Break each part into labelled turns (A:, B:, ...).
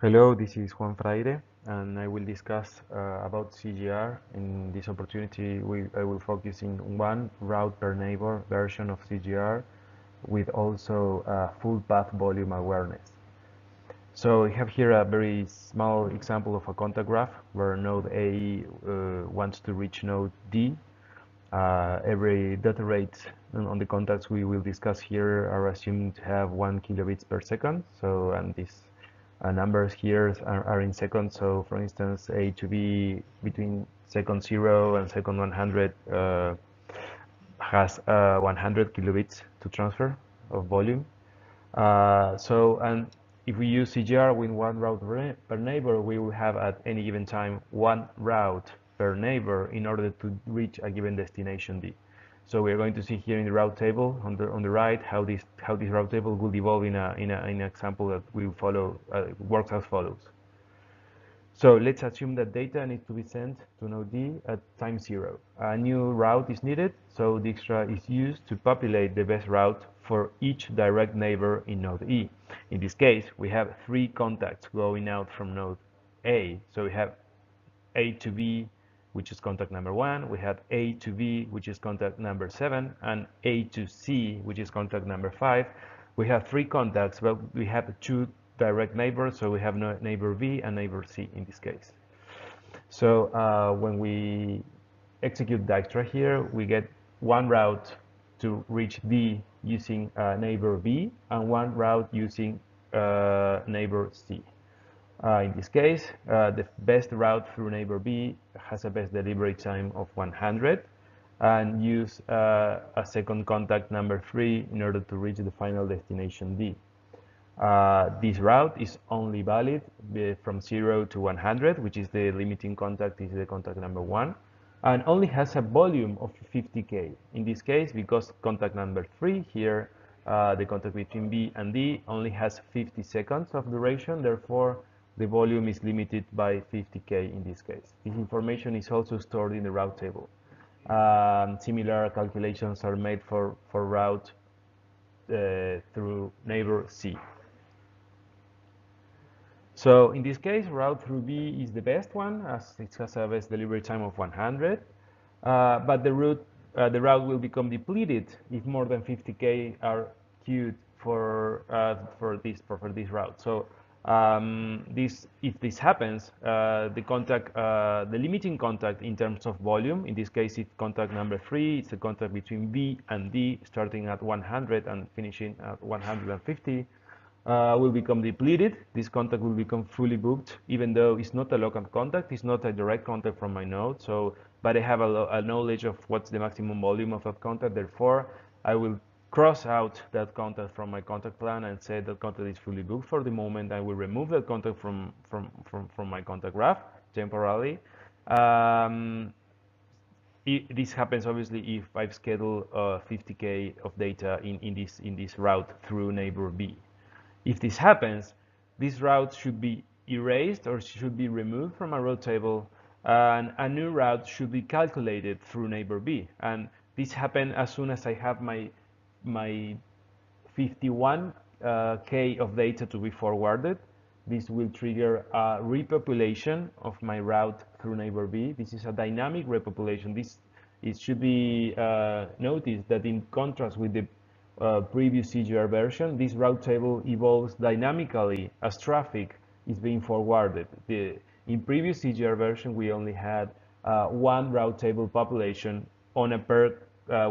A: Hello, this is Juan Fraire, and I will discuss about CGR. In this opportunity, I will focus in one route per neighbor version of CGR with also full path volume awareness. So we have here a very small example of a contact graph where node A wants to reach node D. Every data rates on the contacts we will discuss here are assumed to have 1 kilobits per second. So, and these numbers here are in seconds. So, for instance, A to B between second 0 and second 100 has 100 kilobits to transfer of volume. And if we use CGR with one route per neighbor, we will have at any given time one route per neighbor in order to reach a given destination D. So we are going to see here in the route table on the right how this route table will evolve in an example that we will follow works as follows. So let's assume that data needs to be sent to node D at time 0. A new route is needed, so Dijkstra is used to populate the best route for each direct neighbor in node E. In this case, we have 3 contacts going out from node A. So we have A to B, which is contact number 1. We have A to B, which is contact number 7, and A to C, which is contact number 5. We have 3 contacts, but we have 2 direct neighbors, so we have neighbor B and neighbor C in this case. So when we execute Dijkstra here, we get one route to reach D using neighbor B and one route using neighbor C. In this case, the best route through neighbor B has a best delivery time of 100 and use a second contact number 3 in order to reach the final destination D. This route is only valid from 0 to 100, which is the limiting contact, is the contact number 1, and only has a volume of 50K. In this case, because contact number 3 here, the contact between B and D only has 50 seconds of duration, therefore the volume is limited by 50K in this case. This information is also stored in the route table. Similar calculations are made for route through neighbor C. So in this case, route through B is the best one, as it has a best delivery time of 100. But the route will become depleted if more than 50K are queued for this route. So if this happens, the limiting contact in terms of volume, in this case it's contact number 3, it's a contact between B and D starting at 100 and finishing at 150, will become depleted. This contact will become fully booked, even though it's not a local contact, it's not a direct contact from my node. So, but I have a knowledge of what's the maximum volume of that contact. Therefore, I will cross out that contact from my contact plan and say that contact is fully booked for the moment. I will remove that contact from my contact graph temporarily. This happens obviously if I've scheduled 50K of data in this route through neighbor B. If this happens, this route should be erased or should be removed from a route table, and a new route should be calculated through neighbor B. And this happens as soon as I have my 51K of data to be forwarded. This will trigger a repopulation of my route through neighbor B. This is a dynamic repopulation. It should be noticed that in contrast with the previous CGR version, this route table evolves dynamically as traffic is being forwarded. In previous CGR version, we only had one route table population on a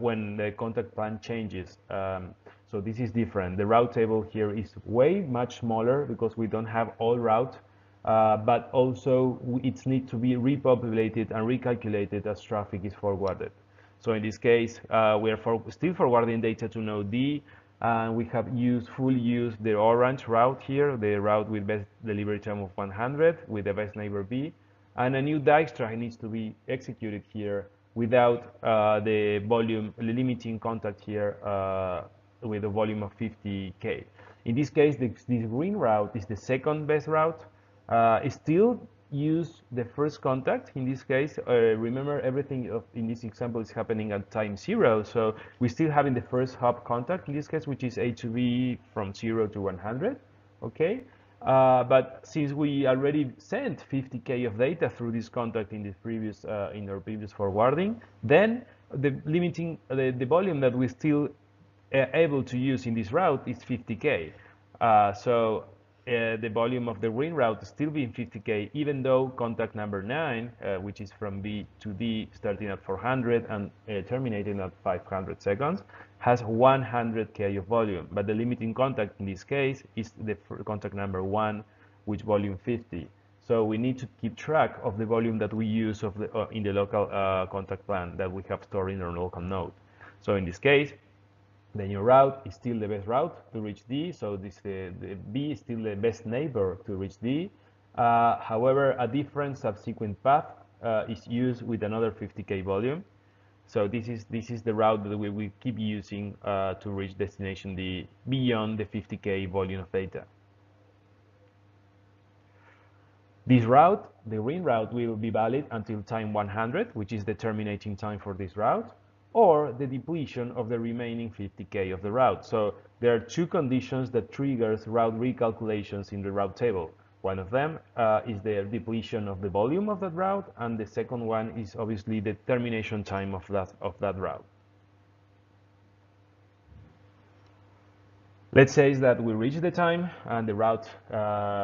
A: when the contact plan changes. So this is different. The route table here is way much smaller because we don't have all route, but also it needs to be repopulated and recalculated as traffic is forwarded. So in this case, we are still forwarding data to node D, and we have fully used the orange route here, the route with best delivery time of 100 with the best neighbor B, and a new Dijkstra needs to be executed here without the limiting contact here with a volume of 50K. In this case, this green route is the second best route. It still use the first contact. In this case, remember everything in this example is happening at time 0, so we still having the first hop contact in this case, which is A to B from 0 to 100. Okay, But since we already sent 50K of data through this contact in the previous in our previous forwarding, then the volume that we still able to use in this route is 50K. The volume of the green route is still being 50K, even though contact number 9, which is from B to D, starting at 400 and terminating at 500 seconds, has 100K of volume. But the limiting contact in this case is the contact number 1, which volume 50. So we need to keep track of the volume that we use of in the local contact plan that we have stored in our local node. So in this case, the new route is still the best route to reach D, so the B is still the best neighbor to reach D. However, a different subsequent path is used with another 50K volume. So this is the route that we will keep using to reach destination D beyond the 50K volume of data. This route, the green route, will be valid until time 100, which is the terminating time for this route, or the depletion of the remaining 50K of the route. So there are two conditions that triggers route recalculations in the route table. One of them is the depletion of the volume of that route, and the second one is obviously the termination time of that route. Let's say that we reach the time and the route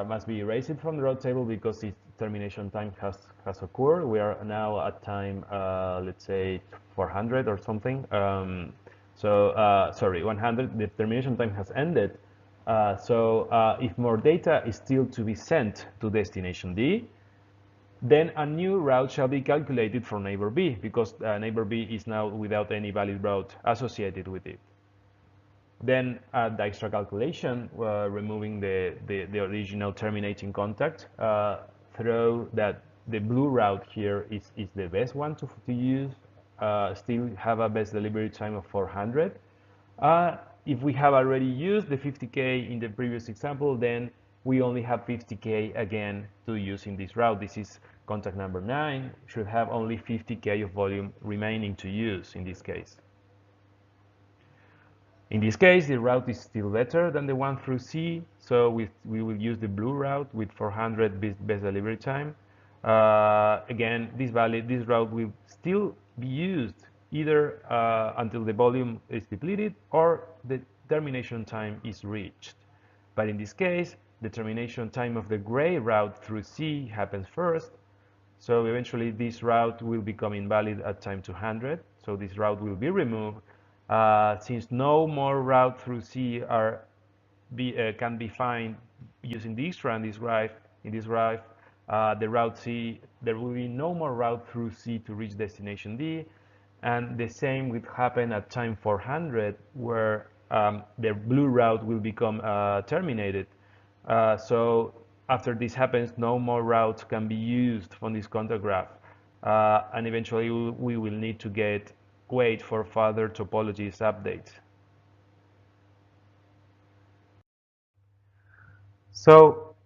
A: must be erased from the route table because its termination time has occurred. We are now at time, let's say 400 or something. Sorry, 100, the termination time has ended. If more data is still to be sent to destination D, then a new route shall be calculated for neighbor B because neighbor B is now without any valid route associated with it. Then the extra calculation, removing the original terminating contact, throw that the blue route here is the best one to use, still have a best delivery time of 400. If we have already used the 50K in the previous example, then we only have 50K again to use in this route. This is contact number 9, should have only 50K of volume remaining to use in this case. In this case, the route is still better than the one through C, so we will use the blue route with 400 best delivery time. Again, this route will still be used either until the volume is depleted or the termination time is reached. But in this case, the termination time of the gray route through C happens first, so eventually this route will become invalid at time 200, so this route will be removed. Since no more route through C can be found using the extra and this drive, the route C, there will be no more route through C to reach destination D, and the same will happen at time 400, where the blue route will become terminated. So after this happens, no more routes can be used from this contact graph, and eventually we will need to wait for further topologies updates. So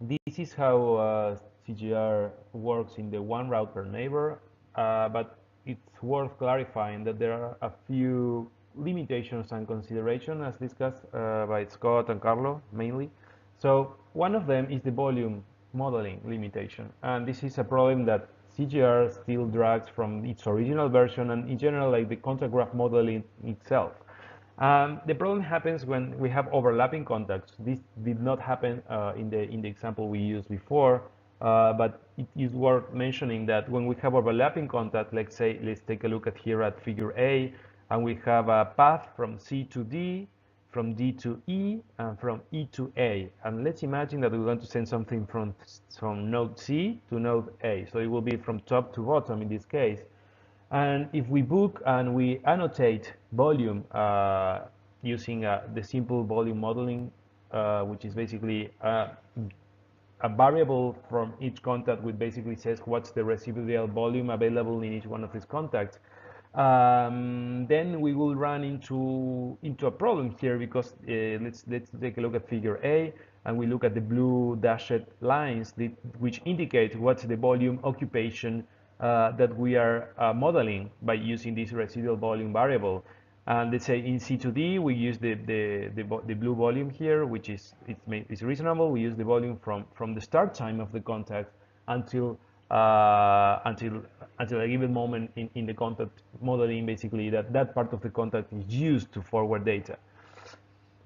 A: this is how CGR works in the one route per neighbor, but it's worth clarifying that there are a few limitations and considerations as discussed by Scott and Carlo mainly. So one of them is the volume modeling limitation, and this is a problem that CGR still drags from its original version and in general like the contact graph modeling itself. The problem happens when we have overlapping contacts. This did not happen in the example we used before, but it is worth mentioning that when we have overlapping contact, let's take a look at here at figure A, and we have a path from C to D, from D to E, and from E to A. And let's imagine that we want to send something from node C to node A. So it will be from top to bottom in this case. And if we book and we annotate volume using the simple volume modeling, which is basically a variable from each contact, which basically says what's the residual volume available in each one of these contacts, then we will run into a problem here because let's take a look at figure A, and we look at the blue dashed lines which indicate what's the volume occupation that we are modeling by using this residual volume variable. And let's say in C2D, we use the blue volume here, which is reasonable. We use the volume from the start time of the contact until until a given moment in the contact modeling, basically that part of the contact is used to forward data.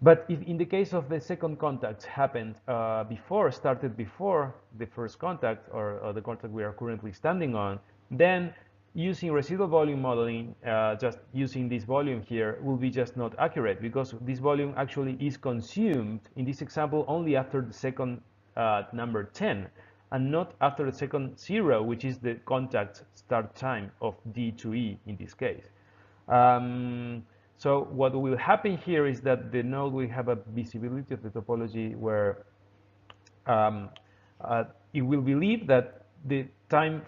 A: But if in the case of the second contact happened started before the first contact or the contact we are currently standing on, then using residual volume modeling, just using this volume here, will be just not accurate, because this volume actually is consumed in this example only after the second number 10, and not after the second 0, which is the contact start time of D2E in this case. So what will happen here is that the node will have a visibility of the topology where it will believe that the time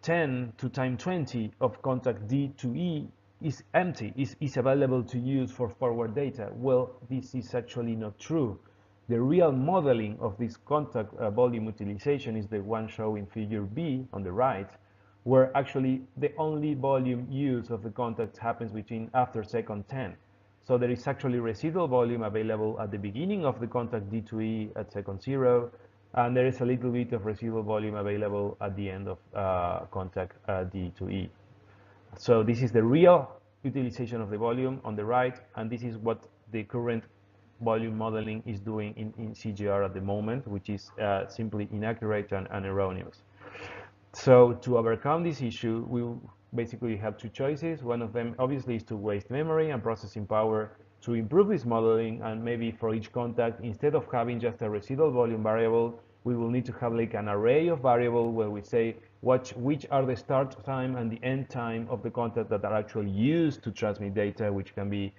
A: 10 to time 20 of contact D to E is empty, is available to use for forward data. Well, this is actually not true. The real modeling of this contact volume utilization is the one shown in figure B on the right, where actually the only volume use of the contact happens after second 10. So there is actually residual volume available at the beginning of the contact D2E at second 0, and there is a little bit of residual volume available at the end of contact D2E. So this is the real utilization of the volume on the right, and this is what the current volume modeling is doing in CGR at the moment, which is simply inaccurate and erroneous. So to overcome this issue, we basically have two choices. One of them obviously is to waste memory and processing power to improve this modeling, and maybe for each contact, instead of having just a residual volume variable, we will need to have like an array of variables where we say which are the start time and the end time of the contact that are actually used to transmit data, which can be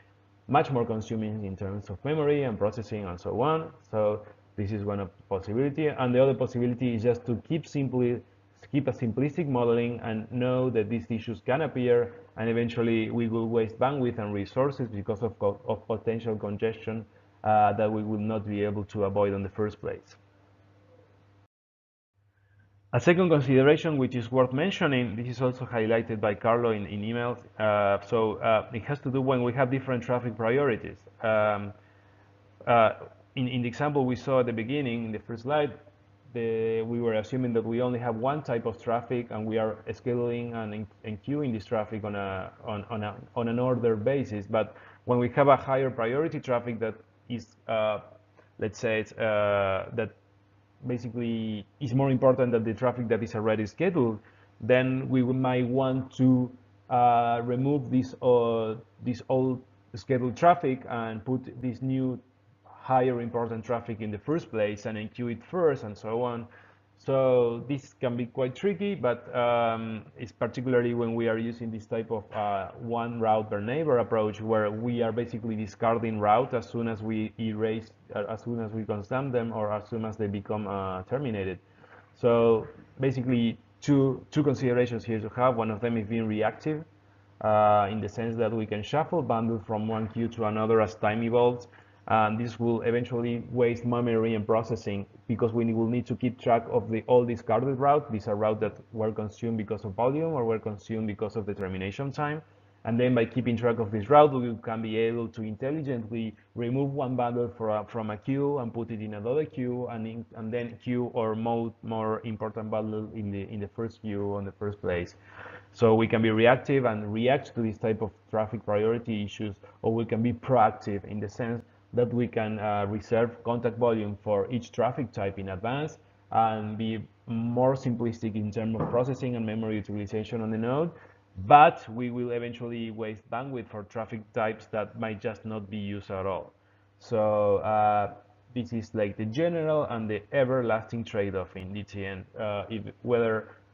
A: much more consuming in terms of memory and processing and so on. So this is one of the possibility, and the other possibility is just to keep a simplistic modeling and know that these issues can appear, and eventually we will waste bandwidth and resources because of potential congestion that we will not be able to avoid in the first place. A second consideration which is worth mentioning, this is also highlighted by Carlo in emails, it has to do when we have different traffic priorities. In the example we saw at the beginning, in the first slide, we were assuming that we only have one type of traffic, and we are scheduling and queuing this traffic on an order basis. But when we have a higher priority traffic that is, let's say, that basically is more important than the traffic that is already scheduled, then we might want to remove this old scheduled traffic and put this new higher important traffic in the first place and enqueue it first and so on. So this can be quite tricky, but it's particularly when we are using this type of one route per neighbor approach, where we are basically discarding route as soon as we erase, as soon as we constant them, or as soon as they become terminated. So basically two considerations here to have. One of them is being reactive, in the sense that we can shuffle bundles from one queue to another as time evolves. And this will eventually waste memory and processing, because we will need to keep track of all discarded routes. These are routes that were consumed because of volume or were consumed because of the termination time. And then by keeping track of this route, we can be able to intelligently remove one bundle from a queue and put it in another queue, and then queue or more important bundle in the first queue in the first place. So we can be reactive and react to this type of traffic priority issues, or we can be proactive in the sense that we can reserve contact volume for each traffic type in advance and be more simplistic in terms of processing and memory utilization on the node, but we will eventually waste bandwidth for traffic types that might just not be used at all. So this is like the general and the everlasting trade-off in DTN,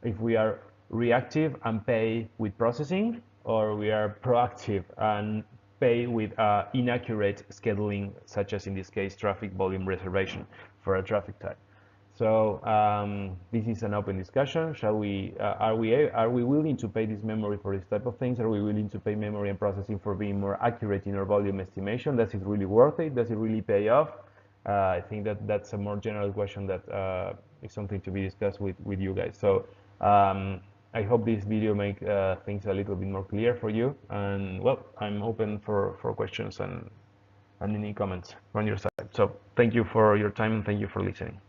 A: if we are reactive and pay with processing, or we are proactive and pay with inaccurate scheduling, such as in this case traffic volume reservation for a traffic type. So this is an open discussion. Are we willing to pay this memory for this type of things? Are we willing to pay memory and processing for being more accurate in our volume estimation? Does it really worth it? Does it really pay off? I think that's a more general question that is something to be discussed with you guys. So I hope this video make things a little bit more clear for you. And well, I'm open for questions and any comments from your side. So thank you for your time and thank you for listening.